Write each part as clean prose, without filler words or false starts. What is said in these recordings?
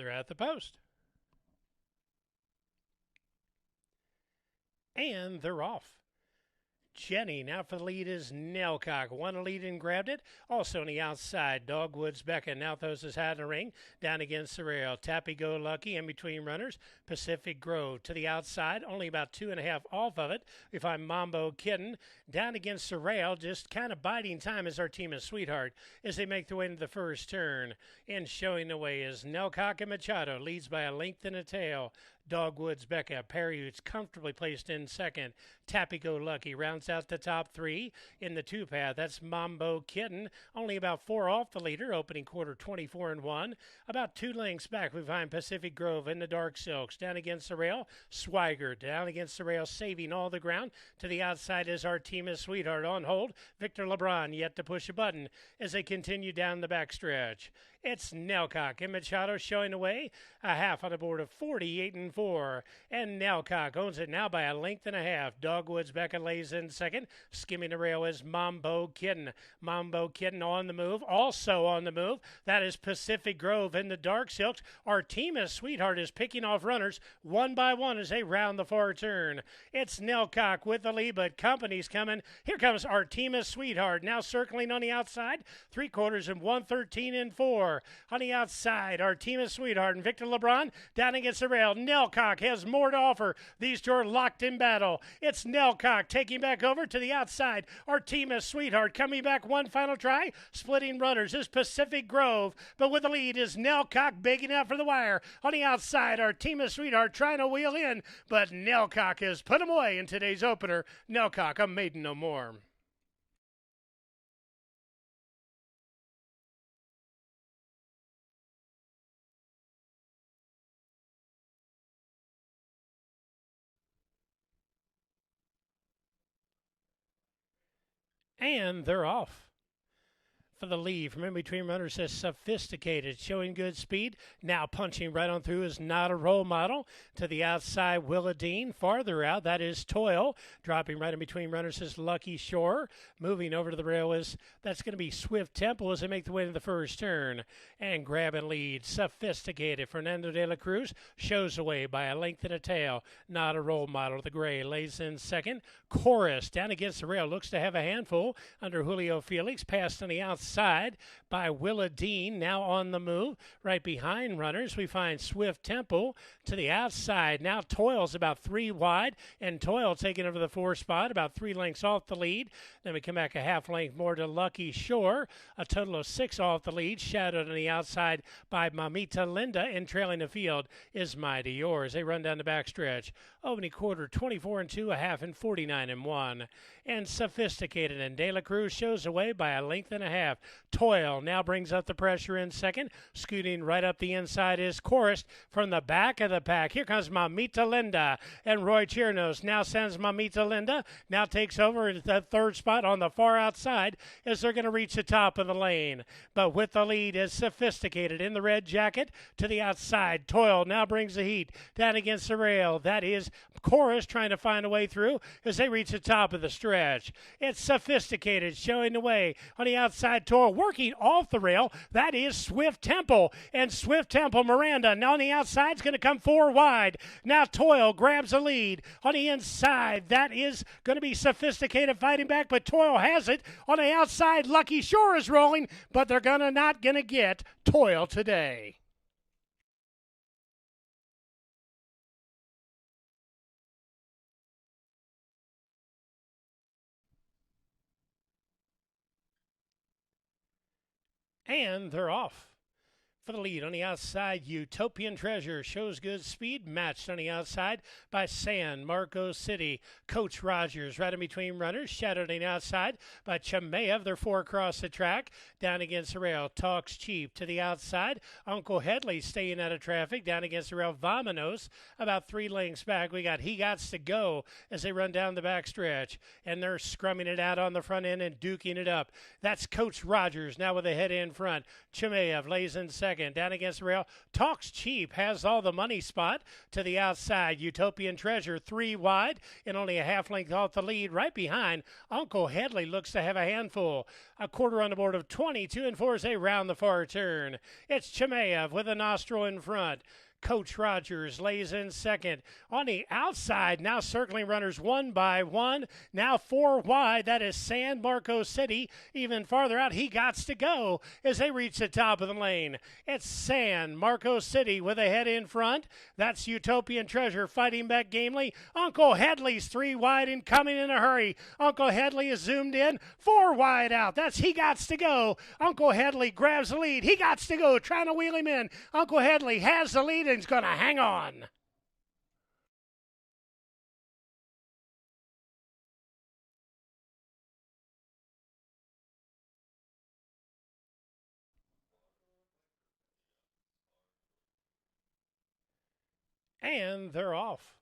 They're at the post. And they're off. Jenny now for the lead is Nelcock. Won a lead and grabbed it. Also on the outside, Dogwoods Becca now throws his hat in the ring. Down against the rail. Tappy Go Lucky in between runners. Pacific Grove to the outside. Only about 2.5 off of it. We find Mambo Kitten down against the rail. Just kind of biding time as our team is Sweetheart as they make their way into the first turn. And showing the way is Nelcock and Machado. Leads by a length and a tail. Dogwoods Becca. Perry's comfortably placed in second. Tappy Go Lucky rounds out the top three in the two path. That's Mambo Kitten. Only about 4 off the leader. Opening quarter 24-1. About 2 lengths back we find Pacific Grove in the Dark Silks. Down against the rail. Swigert down against the rail, saving all the ground. To the outside is our team is Sweetheart on hold. Victor LeBron yet to push a button as they continue down the backstretch. It's Nelcock and Machado showing away. A half on the board of 48-4. And Nelcock owns it now by a length and a half. Dogwoods Becca lays in second. Skimming the rail is Mambo Kitten. Mambo Kitten on the move. Also on the move. That is Pacific Grove in the Dark Silks. Our team is Sweetheart is picking off runners one by one as they round the far turn. It's Nelcock with the lead, but company's coming. Here comes our team is Sweetheart. Now circling on the outside. 3/4 and 113-4. On the outside, our team is Sweetheart and Victor LeBron down against the rail. Nelcock has more to offer. These two are locked in battle. It's Nelcock taking back over to the outside. Our team is Sweetheart coming back one final try. Splitting runners is Pacific Grove, but with the lead is Nelcock begging out for the wire. On the outside, our team is Sweetheart trying to wheel in, but Nelcock has put him away in today's opener. Nelcock, a maiden no more. And they're off. For the lead from in between runners is Sophisticated, showing good speed. Now punching right on through is Not a Role Model. To the outside, Willadine. Farther out, that is Toil. Dropping right in between runners is Lucky Shore. Moving over to the rail that's going to be Swift Temple as they make the way to the first turn. And grabbing lead, Sophisticated. Fernando de la Cruz shows away by a length and a tail. Not a Role Model. The gray lays in second. Chorus down against the rail. Looks to have a handful under Julio Felix. Passed on the outside by Willa Dean, now on the move. Right behind runners, we find Swift Temple to the outside. Now Toil's about 3 wide, and Toil taking over the 4 spot, about 3 lengths off the lead. Then we come back a half length more to Lucky Shore, a total of 6 off the lead, shadowed on the outside by Mamita Linda, and trailing the field is Mighty Yours. They run down the backstretch. Opening quarter 24-2, a half and 49-1. And Sophisticated and De La Cruz shows away by a length and a half. Toil now brings up the pressure in second. Scooting right up the inside is Chorus from the back of the pack. Here comes Mamita Linda. And Roy Chiernos now sends Mamita Linda. Now takes over at the 3rd spot on the far outside as they're going to reach the top of the lane. But with the lead is Sophisticated in the red jacket to the outside. Toil now brings the heat down against the rail. That is Chorus trying to find a way through as they reach the top of the stretch. It's Sophisticated showing the way on the outside. Toil working off the rail. That is Swift Temple. And Swift Temple, Miranda, now on the outside is going to come 4 wide. Now Toil grabs the lead on the inside. That is going to be Sophisticated fighting back, but Toil has it on the outside. Lucky Shore is rolling, but they're not going to get Toil today. And they're off. For the lead on the outside, Utopian Treasure shows good speed, matched on the outside by San Marcos City. Coach Rogers right in between runners, shadowed on the outside by Chamaev. They're 4 across the track, down against the rail. Talks Cheap to the outside. Uncle Headley staying out of traffic, down against the rail. Vamonos about 3 lengths back. We got He Gots to Go as they run down the backstretch, and they're scrumming it out on the front end and duking it up. That's Coach Rogers now with the head in front. Chamaev lays in second. second. Down against the rail. Talks Cheap has all the money spot to the outside. Utopian Treasure 3 wide and only a half length off the lead. Right behind, Uncle Headley looks to have a handful. A quarter on the board of 22 and 4 as they round the far turn. It's Chimaev with a nostril in front. Coach Rogers lays in second. On the outside, now circling runners one by one. Now 4 wide. That is San Marcos City. Even farther out, he gots to go as they reach the top of the lane. It's San Marcos City with a head in front. That's Utopian Treasure fighting back gamely. Uncle Headley's 3 wide and coming in a hurry. Uncle Headley is zoomed in. 4 wide out. That's he gots to go. Uncle Headley grabs the lead. He gots to go, trying to wheel him in. Uncle Headley has the lead and is going to hang on. And they're off.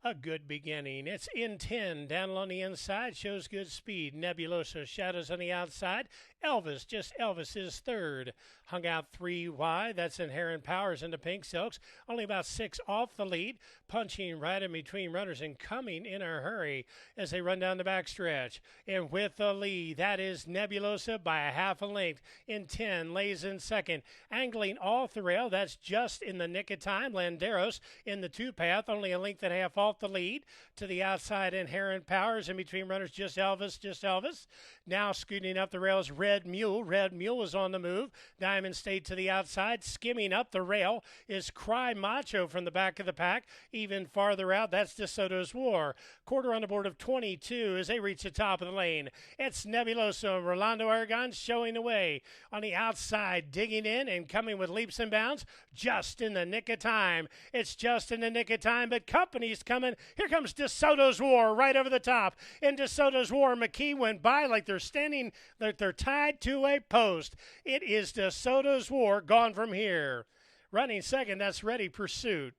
A good beginning. It's in 10. Down on the inside shows good speed. Nebulosa shadows on the outside. Elvis, just Elvis is third. Hung out 3 wide. That's Inherent Powers in the Pink Silks. Only about 6 off the lead. Punching right in between runners and coming in a hurry as they run down the backstretch. And with the lead, that is Nebulosa by a half a length. In 10, lays in second. Angling off the rail. That's just in the nick of time. Landeros in the 2-path. Only a length and a half off the lead. To the outside, Inherent Powers. In between runners, just Elvis, just Elvis. Now scooting up the rails, Red Mule. Red Mule is on the move. Diamond State to the outside. Skimming up the rail is Cry Macho from the back of the pack. Even farther out, that's DeSoto's War. Quarter on the board of 22 as they reach the top of the lane. It's Nebuloso. Rolando Aragon showing the way. On the outside, digging in and coming with leaps and bounds. Just in the nick of time. It's just in the nick of time, but company's coming. Here comes DeSoto's War right over the top. In DeSoto's War, McKee went by like they're standing, like they're tied to a post. It is DeSoto's War gone from here. Running second, that's Ready Pursuit.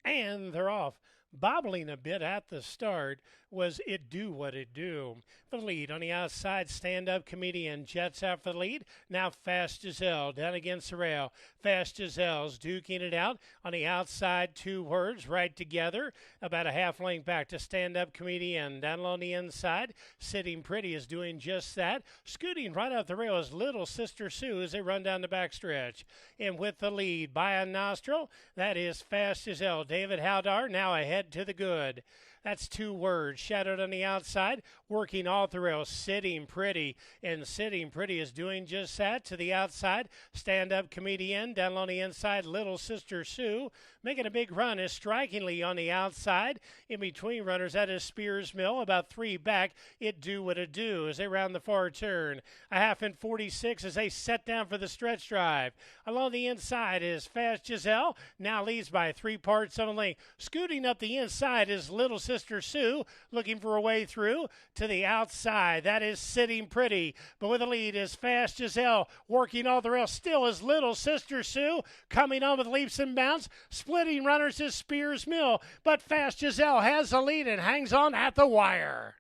And they're off. Bobbling a bit at the start was It Do What It Do. The lead on the outside, stand-up comedian jets out for the lead. Now Fast Giselle down against the rail. Fast Giselle's duking it out on the outside, 2 words right together. About a half length back to stand-up comedian. Down on the inside, Sitting Pretty is doing just that. Scooting right out the rail is Little Sister Sue as they run down the backstretch. And with the lead by a nostril, that is Fast Giselle. David Howdar now ahead to the good. That's 2 words. Shadowed on the outside, working all the rail, Sitting Pretty. And Sitting Pretty is doing just that. To the outside, stand-up comedian. Down on the inside, Little Sister Sue. Making a big run is Strikingly on the outside. In between runners, that is Spears Mill. About 3 back, It Do What It Do as they round the far turn. A half in 46 as they set down for the stretch drive. Along the inside is Fast Giselle. Now leads by 3 parts of a length. Scooting up the inside is Little Sister Sue, looking for a way through. To the outside, that is Sitting Pretty. But with the lead is Fast Giselle, working all the rail. Still is Little Sister Sue, coming on with leaps and bounds. Splitting runners is Spears Mill, but Fast Giselle has the lead and hangs on at the wire.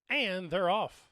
And they're off.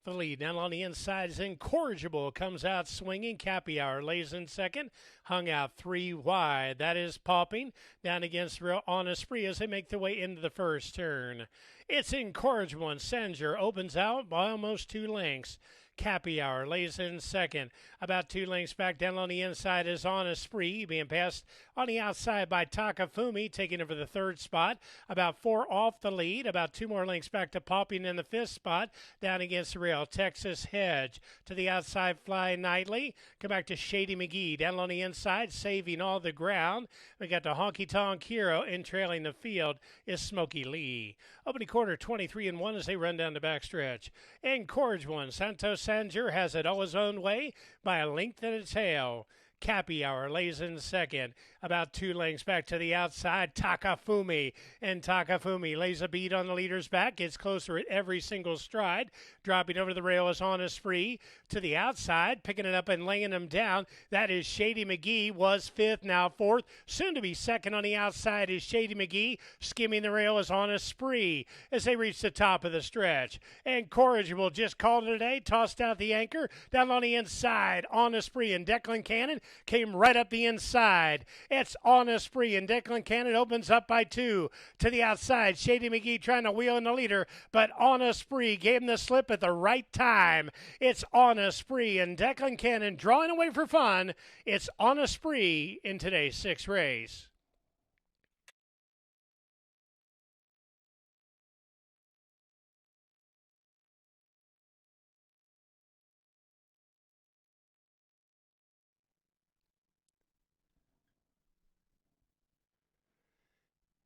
The lead down on the inside is Incorrigible. Comes out swinging. Cappy Hour lays in second. Hung out 3 wide. That is Popping. Down against Real On a Spree as they make their way into the first turn. It's Incorrigible. And Sanger opens out by almost 2 lengths. Cappy Hour lays in second. About 2 lengths back down on the inside is On a Spree, being passed on the outside by Takafumi, taking over the 3rd spot. About 4 off the lead. About 2 more lengths back to Popping in the 5th spot. Down against the rail, Texas Hedge. To the outside, Fly Nightly. Come back to Shady McGee. Down on the inside, saving all the ground. We got the Honky Tonk Hero, and trailing the field is Smokey Lee. Opening quarter, 23 and 1 as they run down the backstretch. And Corge 1, Santos Sanger has it all his own way by a length and a tail. Cappy Hour lays in second. About 2 lengths back to the outside, Takafumi. And Takafumi lays a beat on the leader's back, gets closer at every single stride. Dropping over the rail is Honest Free. To the outside, picking it up and laying him down. That is Shady McGee, was 5th, now 4th. Soon to be 2nd on the outside is Shady McGee. Skimming the rail is Honest Spree as they reach the top of the stretch. And Corrigible just called it a day, tossed out the anchor. Down on the inside, Honest Spree and Declan Cannon came right up the inside. It's Honest Spree and Declan Cannon opens up by 2. To the outside, Shady McGee trying to wheel in the leader, but Honest Spree gave him the slip at the right time. It's Honest Spree and Declan Cannon drawing away for fun. It's Honest Spree in today's 6th race.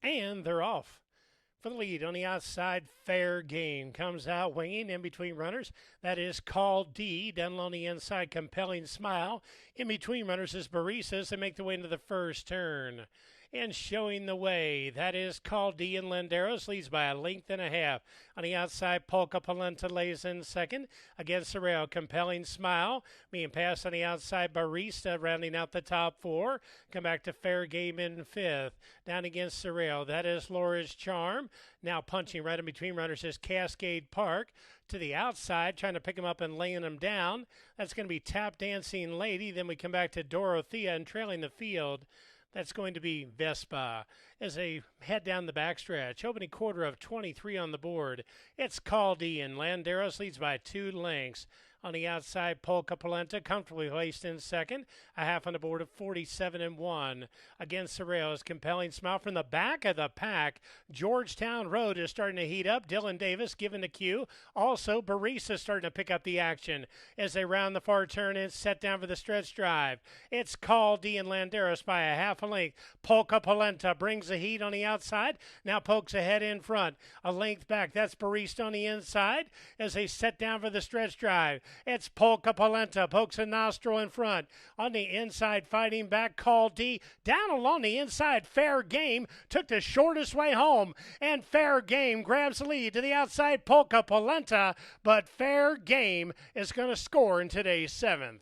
And they're off. For the lead on the outside, Fair Game comes out winging in between runners. That is Call D. Down on the inside, Compelling Smile. In between runners is Barisas. They make the way into the first turn. And showing the way, that is Call D, and Landeros leads by a length and a half. On the outside, Polka Polenta lays in second. Against the rail, Compelling Smile. Being passed on the outside, Barista rounding out the top 4. Come back to Fair Game in 5th. Down against the rail, that is Laura's Charm. Now punching right in between runners is Cascade Park. To the outside, trying to pick him up and laying him down. That's going to be Tap Dancing Lady. Then we come back to Dorothea, and trailing the field, that's going to be Vespa as they head down the backstretch. Opening quarter of 23 on the board. It's Caldi, and Landeros leads by 2 lengths. On the outside, Polka Polenta comfortably placed in second. A half on the board of 47-1. Against the rails, Compelling Smile from the back of the pack. Georgetown Road is starting to heat up. Dylan Davis giving the cue. Also, Barisa starting to pick up the action as they round the far turn and set down for the stretch drive. It's Caldi and Landeros by a half a length. Polka Polenta brings the heat on the outside. Now pokes ahead in front. A length back. That's Barista on the inside as they set down for the stretch drive. It's Polka Polenta, pokes a nostril in front. On the inside, fighting back, Call D. Down along the inside, Fair Game took the shortest way home. And Fair Game grabs the lead to the outside, Polka Polenta. But Fair Game is going to score in today's 7th.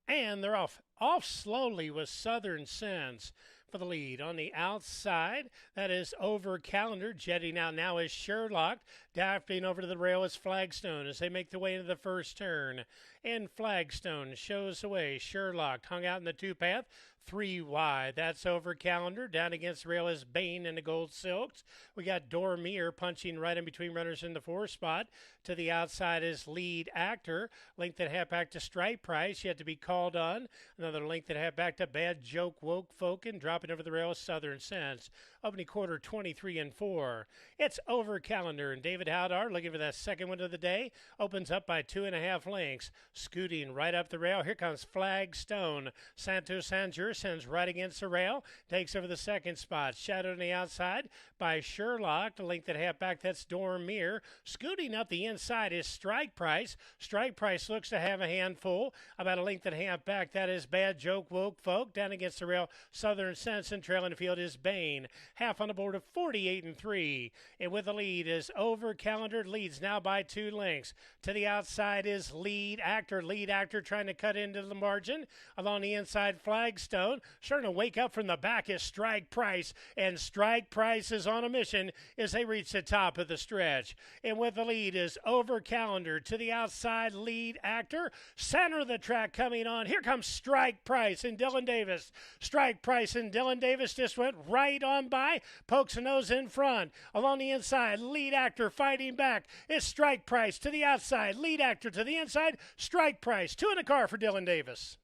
And they're off slowly with Southern Sense for the lead. On the outside, that is Over Calendar. Jetting out now is Sherlock. Drafting over to the rail is Flagstone as they make their way into the first turn. And Flagstone shows the way. Sherlock hung out in the 2-path. 3 wide. That's Over Calendar. Down against the rail is Bane in the Gold Silks. We got Dormier punching right in between runners in the 4 spot. To the outside is Lead Actor. Length and a half back to Stripe Price, yet to be called on. Another length and a half back to Bad Joke Woke Folk, and dropping over the rail is Southern Sense. Opening quarter 23-4. It's Over Calendar, and David Howdar looking for that second win of the day. Opens up by 2.5 lengths. Scooting right up the rail. Here comes Flagstone. Santos Sanger sends right against the rail. Takes over the second spot. Shadowed on the outside by Sherlock. The length and a half back, that's Dormier. Scooting up the inside is Strike Price. Strike Price looks to have a handful. About a length and a half back, that is Bad Joke Woke Folk. Down against the rail, Southern Sense, and trailing the field is Bane. Half on the board of 48-3. And with the lead is Over Calendar. Leads now by 2 lengths. To the outside is Lead Actor. Lead Actor trying to cut into the margin. Along the inside, Flagstone. Starting to wake up from the back is Strike Price. And Strike Price is on a mission as they reach the top of the stretch. And with the lead is Over Calendar. To the outside, Lead Actor. Center of the track coming on. Here comes Strike Price and Dylan Davis. Strike Price and Dylan Davis just went right on by. Pokes a nose in front. Along the inside, Lead Actor fighting back. It's Strike Price to the outside. Lead Actor to the inside. Strike Price. 2 in the car for Dylan Davis.